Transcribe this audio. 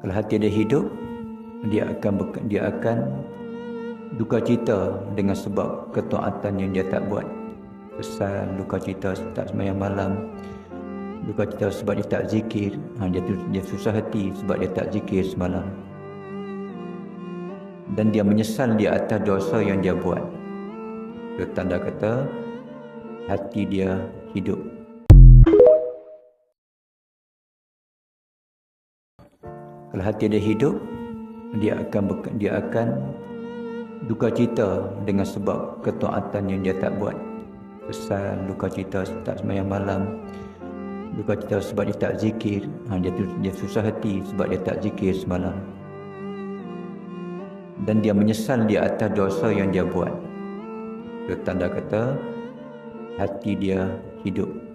Kalau hati dia hidup, dia akan duka cita dengan sebab ketaatan yang dia tak buat. Kesal, duka cita tak sembahyang malam, duka cita sebab dia tak zikir. Dia susah hati sebab dia tak zikir semalam. Dan dia menyesal di atas dosa yang dia buat. Itu tanda kata hati dia hidup. Kalau hati dia hidup, dia akan duka cita dengan sebab ketaatan yang dia tak buat. Kesal, duka cita tak sembahyang malam, duka cita sebab dia tak zikir. Dia susah hati sebab dia tak zikir semalam. Dan dia menyesal di atas dosa yang dia buat. Itu tanda kata hati dia hidup.